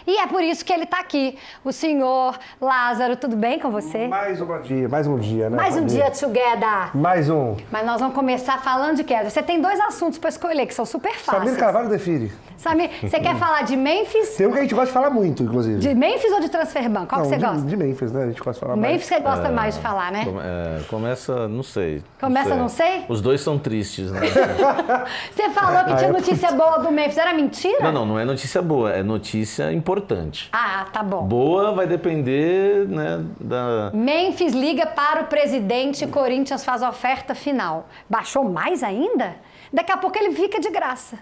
E é por isso que ele está aqui. O senhor Lázaro, tudo bem com você? Mais um dia, né? Mais um dia together. Mais um. Mas nós vamos começar falando de queda. Você tem 2 assuntos para escolher, que são super fáceis. Samir Carvalho define. Samir, você quer falar de Memphis? Tem um que a gente gosta de falar muito, inclusive. De Memphis ou de Transferban? Qual que você gosta? De Memphis, né? A gente gosta de falar mais. Memphis você gosta mais de falar, né? Começa, não sei. Começa, não sei? Os dois são tristes, né? Você falou que tinha notícia boa do Memphis. Era mentira? Não é notícia boa, é notícia importante. Ah, tá bom. Boa vai depender, né, da... Memphis liga para o presidente, Corinthians faz a oferta final. Baixou mais ainda? Daqui a pouco ele fica de graça.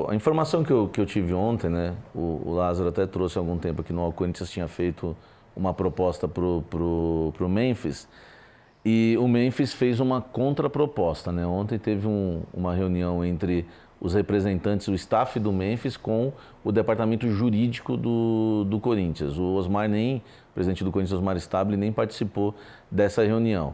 A informação que eu tive ontem, né, o Lázaro até trouxe há algum tempo aqui no Corinthians tinha feito uma proposta pro Memphis e o Memphis fez uma contraproposta, né? Ontem teve uma reunião entre os representantes, o staff do Memphis com o departamento jurídico do Corinthians. O presidente do Corinthians, Osmar Stabile, nem participou dessa reunião.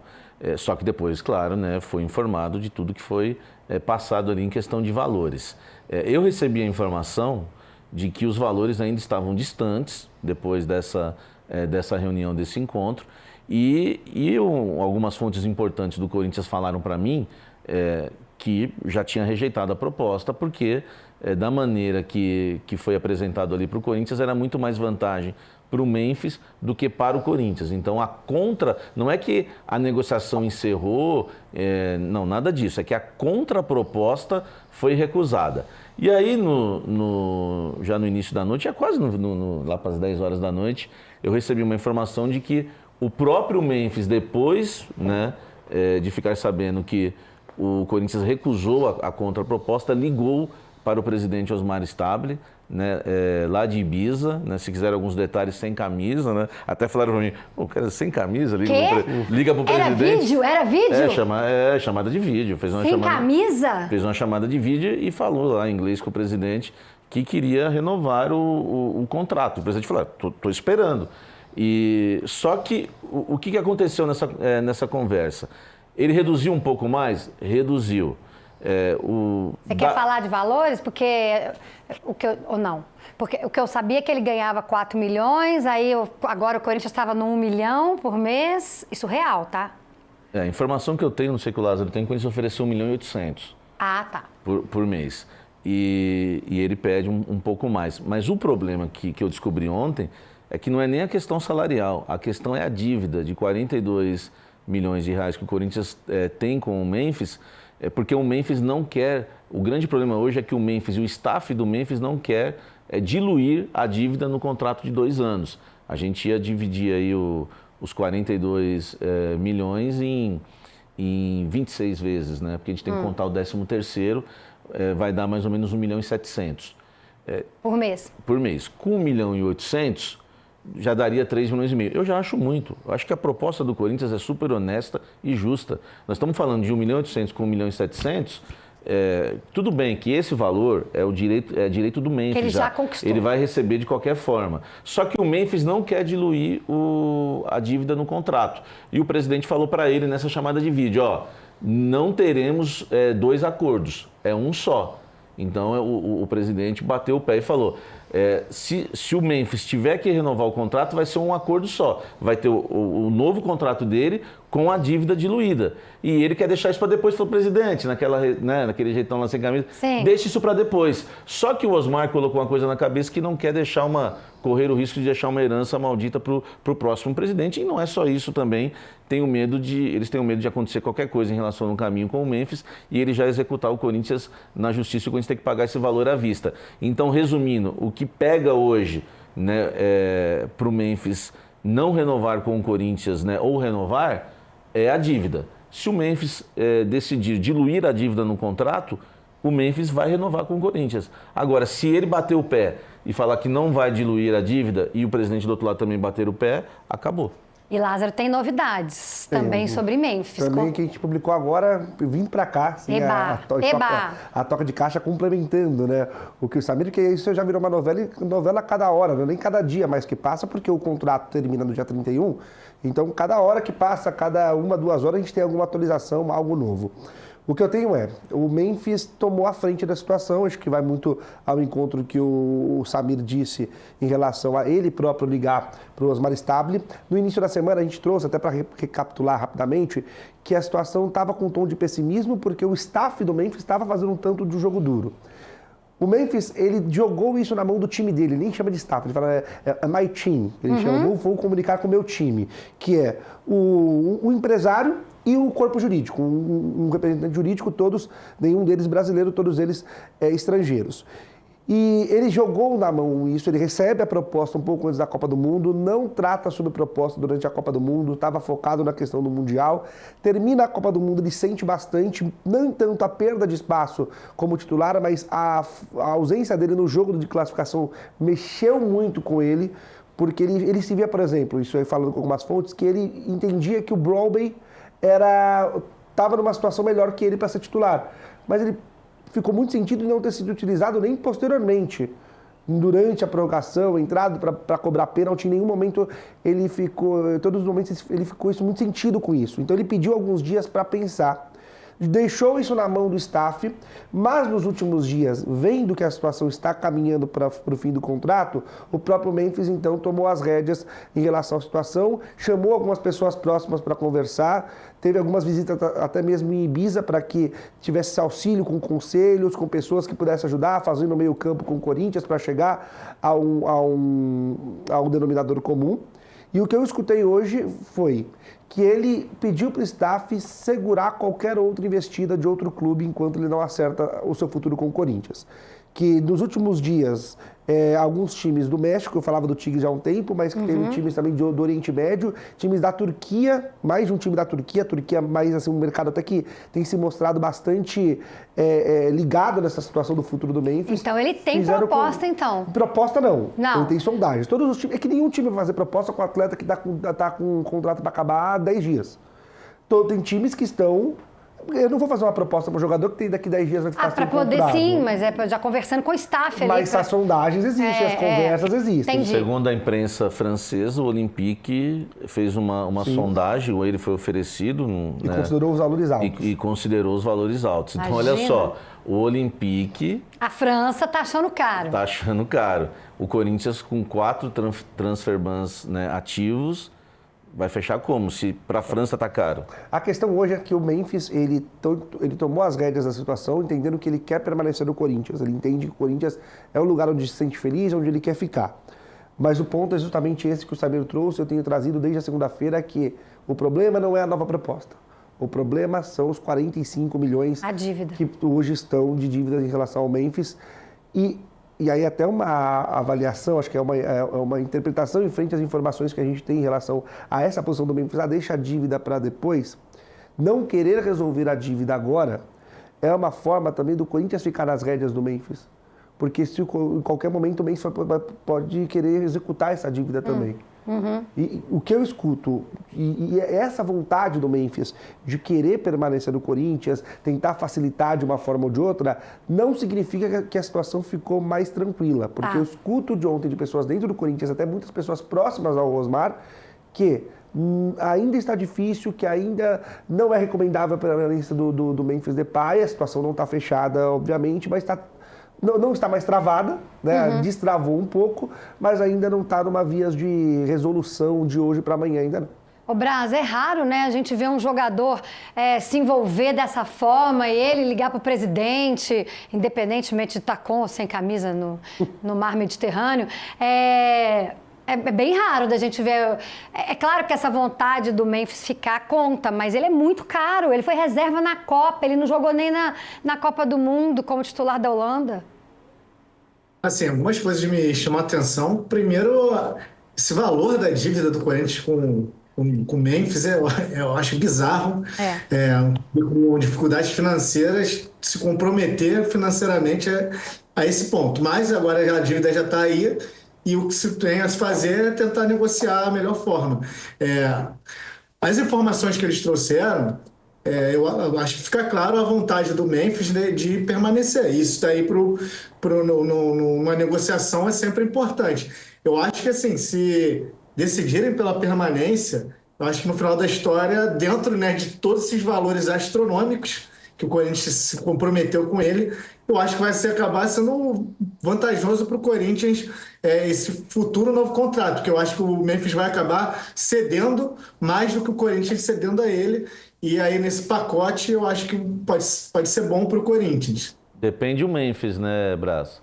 Só que depois, claro, né, foi informado de tudo que foi passado ali em questão de valores. Eu recebi a informação de que os valores ainda estavam distantes depois dessa reunião, desse encontro, e algumas fontes importantes do Corinthians falaram para mim que já tinha rejeitado a proposta, porque da maneira que foi apresentado ali para o Corinthians era muito mais vantagem para o Memphis do que para o Corinthians. Então, não é que a negociação encerrou, não, nada disso, é que a contraproposta foi recusada. E aí, já no início da noite, quase lá para as 10 horas da noite, eu recebi uma informação de que o próprio Memphis, depois, né, de ficar sabendo que o Corinthians recusou a contraproposta, ligou para o presidente Osmar Stabile, né, lá de Ibiza, né, se quiser alguns detalhes, sem camisa, né, até falaram para mim, o cara sem camisa, liga para o presidente. Era vídeo? Chamada de vídeo. Camisa? Fez uma chamada de vídeo e falou lá em inglês com o presidente que queria renovar o contrato. O presidente falou, estou esperando. Só que o que aconteceu nessa conversa? Ele reduziu um pouco mais? Reduziu. Você quer falar de valores? Porque ou não? Porque o que eu sabia é que ele ganhava 4 milhões, agora o Corinthians estava no 1 milhão por mês. Isso real, tá? A informação que eu tenho, não sei que o Lázaro tem, que o Corinthians ofereceu 1 milhão e 800 tá. por mês. E ele pede um pouco mais. Mas o problema que eu descobri ontem é que não é nem a questão salarial, a questão é a dívida de 42 milhões de reais que o Corinthians tem com o Memphis, porque o Memphis não quer, o grande problema hoje é que o Memphis e o staff do Memphis não quer diluir a dívida no contrato de 2 anos. A gente ia dividir aí os 42 milhões em 26 vezes, né? Porque a gente tem que contar o 13º, vai dar mais ou menos 1 milhão e 700. Por mês? Por mês. Com 1 milhão e 800, já daria 3 milhões e meio. Eu já acho muito. Eu acho que a proposta do Corinthians é super honesta e justa. Nós estamos falando de 1 milhão e 800 com 1 milhão e 700. Tudo bem que esse valor é direito do Memphis. Que ele já conquistou. Ele vai receber de qualquer forma. Só que o Memphis não quer diluir a dívida no contrato. E o presidente falou para ele nessa chamada de vídeo, não teremos 2 acordos, é um só. Então o presidente bateu o pé e falou, se o Memphis tiver que renovar o contrato, vai ser um acordo só. Vai ter o novo contrato dele com a dívida diluída. E ele quer deixar isso para depois para o presidente, naquele jeitão lá sem camisa. Sim. Deixa isso para depois. Só que o Osmar colocou uma coisa na cabeça que não quer correr o risco de deixar uma herança maldita para o próximo presidente. E não é só isso também. Eles têm o medo de acontecer qualquer coisa em relação ao caminho com o Memphis e ele já executar o Corinthians na justiça e o Corinthians tem que pagar esse valor à vista. Então, resumindo, o que pega hoje, né, para o Memphis não renovar com o Corinthians, né, ou renovar, é a dívida. Se o Memphis decidir diluir a dívida no contrato, o Memphis vai renovar com o Corinthians. Agora, se ele bater o pé e falar que não vai diluir a dívida e o presidente do outro lado também bater o pé, acabou. E Lázaro tem novidades também sobre Memphis. Também que a gente publicou agora, vindo para cá, assim, a toca de caixa complementando, né? O que o Samir, que isso já virou uma novela a cada hora, não é nem cada dia mais que passa, porque o contrato termina no dia 31, então cada hora que passa, cada 1, 2 horas, a gente tem alguma atualização, algo novo. O que eu tenho o Memphis tomou a frente da situação, acho que vai muito ao encontro que o Samir disse em relação a ele próprio ligar para o Osmar Stable. No início da semana a gente trouxe, até para recapitular rapidamente, que a situação estava com um tom de pessimismo porque o staff do Memphis estava fazendo um tanto de jogo duro. O Memphis, ele jogou isso na mão do time dele, ele nem chama de staff, ele fala, é my team, ele chama, vou comunicar com o meu time, que é o empresário e o corpo jurídico, um representante jurídico, todos, nenhum deles brasileiro, todos eles estrangeiros. E ele jogou na mão isso, ele recebe a proposta um pouco antes da Copa do Mundo, não trata sobre proposta durante a Copa do Mundo, estava focado na questão do Mundial. Termina a Copa do Mundo, ele sente bastante, não tanto a perda de espaço como titular, mas a ausência dele no jogo de classificação mexeu muito com ele, porque ele se via, por exemplo, isso aí falando com algumas fontes, que ele entendia que o Broadway estava numa situação melhor que ele para ser titular. Mas ele ficou muito sentido em não ter sido utilizado nem posteriormente. Durante a prorrogação, entrado para cobrar pênalti, em nenhum momento ele ficou, em todos os momentos ele ficou muito sentido com isso. Então ele pediu alguns dias para pensar. Deixou isso na mão do staff, mas nos últimos dias, vendo que a situação está caminhando para o fim do contrato, o próprio Memphis então tomou as rédeas em relação à situação, chamou algumas pessoas próximas para conversar, teve algumas visitas até mesmo em Ibiza para que tivesse auxílio com conselhos, com pessoas que pudessem ajudar, fazendo meio campo com o Corinthians para chegar a um denominador comum. E o que eu escutei hoje foi que ele pediu para o staff segurar qualquer outra investida de outro clube enquanto ele não acerta o seu futuro com o Corinthians. Que nos últimos dias, alguns times do México, eu falava do Tigres já há um tempo, mas que teve times também do Oriente Médio, times da Turquia, mais de um time da Turquia, mais assim, um mercado até que tem se mostrado bastante ligado nessa situação do futuro do Memphis. Então ele tem proposta, então? Proposta não. Não. Ele tem sondagens. Todos os times, é que nenhum time vai fazer proposta com um atleta que está com um contrato para acabar há 10 dias. Então, tem times que estão... Eu não vou fazer uma proposta para o jogador que tem daqui 10 dias vai ficar sem contrato. Para poder sim, mas já conversando com o staff ali. Mas as sondagens existem, as conversas existem. Entendi. Segundo a imprensa francesa, o Olympique fez uma sondagem, ou ele foi oferecido... E considerou os valores altos. E considerou os valores altos. Então, Imagina. olha só, o Olympique... A França está achando caro. Está achando caro. O Corinthians, com 4 transfer bans, né, ativos... Vai fechar como? Se para a França está caro. A questão hoje é que o Memphis, ele tomou as rédeas da situação, entendendo que ele quer permanecer no Corinthians. Ele entende que o Corinthians é o lugar onde se sente feliz, onde ele quer ficar. Mas o ponto é justamente esse que o Samir trouxe, eu tenho trazido desde a segunda-feira, que o problema não é a nova proposta. O problema são os 45 milhões que hoje estão de dívida em relação ao Memphis. E aí até uma avaliação, acho que é uma interpretação em frente às informações que a gente tem em relação a essa posição do Memphis, deixa a dívida para depois. Não querer resolver a dívida agora é uma forma também do Corinthians ficar nas rédeas do Memphis. Porque em qualquer momento o Memphis pode querer executar essa dívida também. E o que eu escuto, e essa vontade do Memphis de querer permanecer no Corinthians, tentar facilitar de uma forma ou de outra, não significa que a situação ficou mais tranquila. Porque eu escuto de ontem de pessoas dentro do Corinthians, até muitas pessoas próximas ao Osmar, que ainda está difícil, que ainda não é recomendável a permanência do Memphis Depay. A situação não está fechada, obviamente, mas não está mais travada, né? Destravou um pouco, mas ainda não está numa vias de resolução de hoje para amanhã, ainda não. Ô Braz, é raro, né, a gente ver um jogador se envolver dessa forma e ele ligar para o presidente, independentemente de estar com ou sem camisa no mar Mediterrâneo. É bem raro da gente ver. É claro que essa vontade do Memphis ficar conta, mas ele é muito caro. Ele foi reserva na Copa, ele não jogou nem na Copa do Mundo como titular da Holanda. Assim, algumas coisas me chamam a atenção. Primeiro, esse valor da dívida do Corinthians com o Memphis, eu acho bizarro. Com dificuldades financeiras, se comprometer financeiramente a esse ponto. Mas agora a dívida já está aí. E o que se tem a se fazer é tentar negociar a melhor forma. As informações que eles trouxeram, eu acho que fica claro a vontade do Memphis de permanecer. Isso daí numa negociação é sempre importante. Eu acho que assim, se decidirem pela permanência, eu acho que no final da história, dentro, né, de todos esses valores astronômicos que o Corinthians se comprometeu com ele. Eu acho que vai acabar sendo vantajoso para o Corinthians esse futuro novo contrato, porque eu acho que o Memphis vai acabar cedendo mais do que o Corinthians cedendo a ele. E aí, nesse pacote, eu acho que pode ser bom para o Corinthians. Depende do Memphis, né, Brás?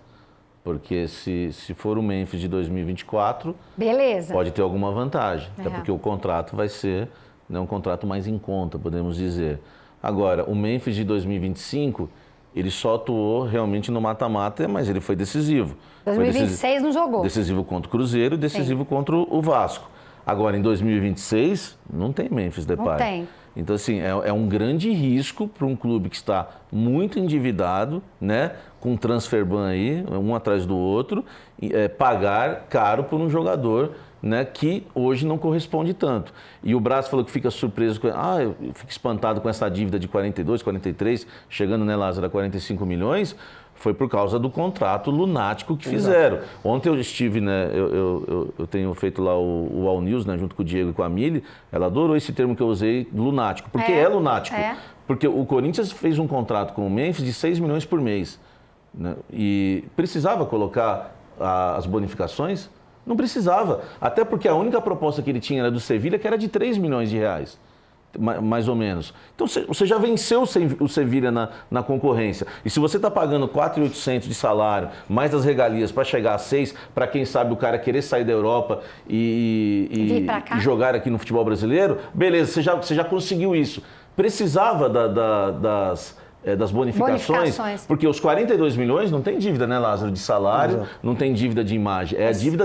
Porque se for o Memphis de 2024, beleza, pode ter alguma vantagem. Até porque o contrato vai ser, né, um contrato mais em conta, podemos dizer. Agora, o Memphis de 2025, ele só atuou realmente no mata-mata, mas ele foi decisivo. 2026 não jogou. Decisivo contra o Cruzeiro e decisivo contra o Vasco. Agora, em 2026, não tem Memphis Depay. Não tem. Então, assim, é um grande risco para um clube que está muito endividado, né, com transfer ban aí, um atrás do outro, pagar caro por um jogador, né, que hoje não corresponde tanto. E o Brás falou que fica surpreso, eu fico espantado com essa dívida de 42, 43, chegando, né, Lázaro, a 45 milhões, foi por causa do contrato lunático que fizeram. Exato. Ontem eu estive, né, eu tenho feito lá o All News, né, junto com o Diego e com a Mili, ela adorou esse termo que eu usei, lunático, porque é lunático. Porque o Corinthians fez um contrato com o Memphis de 6 milhões por mês, né, e precisava colocar as bonificações? Não precisava, até porque a única proposta que ele tinha era do Sevilha, que era de 3 milhões de reais. Mais ou menos. Então, você já venceu o Sevilha na concorrência. E se você está pagando 4.800 de salário, mais as regalias para chegar a 6, para quem sabe o cara querer sair da Europa e jogar aqui no futebol brasileiro, beleza, você já conseguiu isso. Precisava das bonificações, porque os 42 milhões não tem dívida, né, Lázaro, de salário, exato, não tem dívida de imagem, é a dívida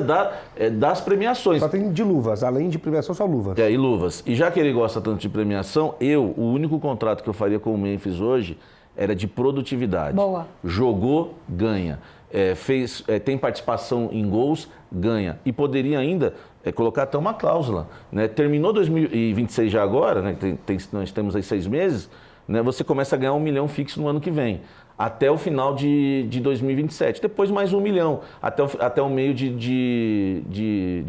das premiações. Só tem de luvas, além de premiação, só luvas. E luvas. E já que ele gosta tanto de premiação, o único contrato que eu faria com o Memphis hoje era de produtividade. Boa. Jogou, ganha. Tem participação em gols, ganha. E poderia ainda colocar até uma cláusula, né? Terminou 2026 já agora, né? Nós temos aí 6 meses, né, você começa a ganhar 1 milhão fixo no ano que vem, até o final de 2027. Depois mais 1 milhão, até o meio de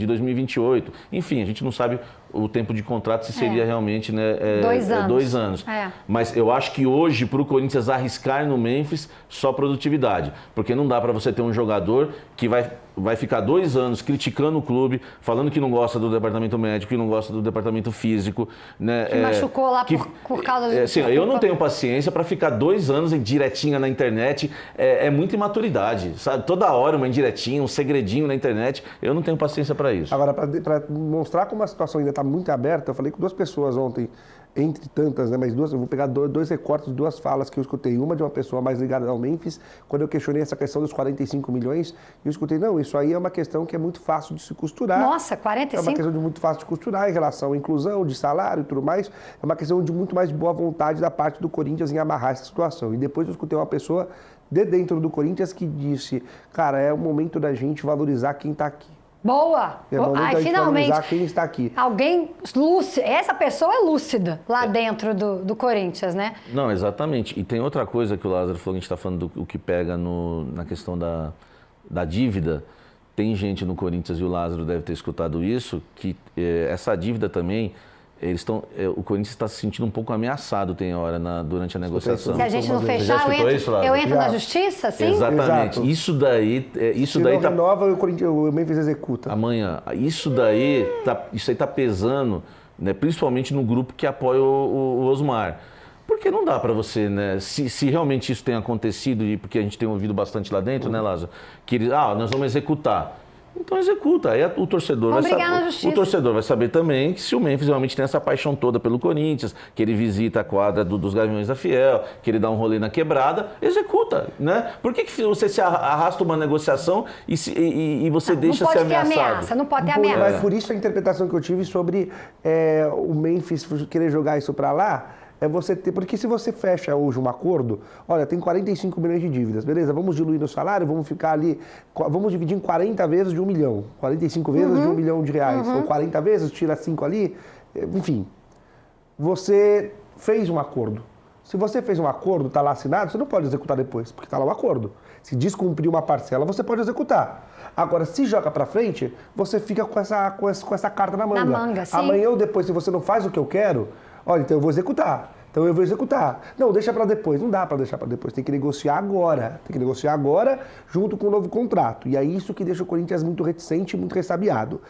2028. Enfim, a gente não sabe o tempo de contrato se seria realmente, né, 2 anos. Mas eu acho que hoje, para o Corinthians arriscar no Memphis, só produtividade. Porque não dá para você ter um jogador que vai ficar 2 anos criticando o clube, falando que não gosta do departamento médico, que não gosta do departamento físico. Né, que machucou lá por causa de... Assim, eu não tenho paciência para ficar 2 anos em diretinha na internet. É muita imaturidade, sabe? Toda hora uma indiretinha, um segredinho na internet. Eu não tenho paciência para isso. Agora, para mostrar como a situação ainda está muito aberta, eu falei com 2 pessoas ontem, entre tantas, né, mas 2, eu vou pegar 2 recortes de 2 falas que eu escutei. Uma de uma pessoa mais ligada ao Memphis, quando eu questionei essa questão dos 45 milhões, eu escutei, não, isso aí é uma questão que é muito fácil de se costurar. Nossa, 45? É uma questão de muito fácil de costurar em relação à inclusão, de salário e tudo mais. É uma questão de muito mais boa vontade da parte do Corinthians em amarrar essa situação. E depois eu escutei uma pessoa de dentro do Corinthians que disse, cara, é o momento da gente valorizar quem está aqui. Boa! Finalmente, quem está aqui. Alguém lúcido, essa pessoa é lúcida lá dentro do Corinthians, né? Não, exatamente. E tem outra coisa que o Lázaro falou, que a gente está falando do que pega na questão da dívida. Tem gente no Corinthians, e o Lázaro deve ter escutado isso, que essa dívida também, o Corinthians está se sentindo um pouco ameaçado, tem hora, durante a negociação. Se a gente não fechar, eu entro na justiça, sim? Exatamente. Exato. Isso daí... Se não renova, o Memphis executa. Amanhã. Isso aí está pesando, né, principalmente no grupo que apoia o Osmar. Porque não dá para você, né? Se realmente isso tem acontecido, e porque a gente tem ouvido bastante lá dentro, né, Lázaro? Que eles, nós vamos executar. Então executa. Aí o torcedor vai saber também que se o Memphis realmente tem essa paixão toda pelo Corinthians, que ele visita a quadra dos Gaviões da Fiel, que ele dá um rolê na quebrada, executa, né? Por que você se arrasta uma negociação e você deixa ser ameaçado? Não pode ter ameaça. Mas por isso a interpretação que eu tive sobre o Memphis querer jogar isso para lá, porque se você fecha hoje um acordo, olha, tem 45 milhões de dívidas, beleza, vamos diluir no salário, vamos ficar ali, vamos dividir em 40 vezes de 1 milhão, 45 vezes de 1 milhão de reais, ou 40 vezes, tira 5 ali, enfim, você fez um acordo. Se você fez um acordo, está lá assinado, você não pode executar depois, porque está lá o acordo. Se descumprir uma parcela, você pode executar. Agora, se joga para frente, você fica com essa carta na manga. Na manga, sim. Amanhã ou depois, se você não faz o que eu quero, olha, então eu vou executar. Então eu vou executar. Não, deixa para depois. Não dá para deixar para depois. Tem que negociar agora. Tem que negociar agora junto com o novo contrato. E é isso que deixa o Corinthians muito reticente e muito ressabiado.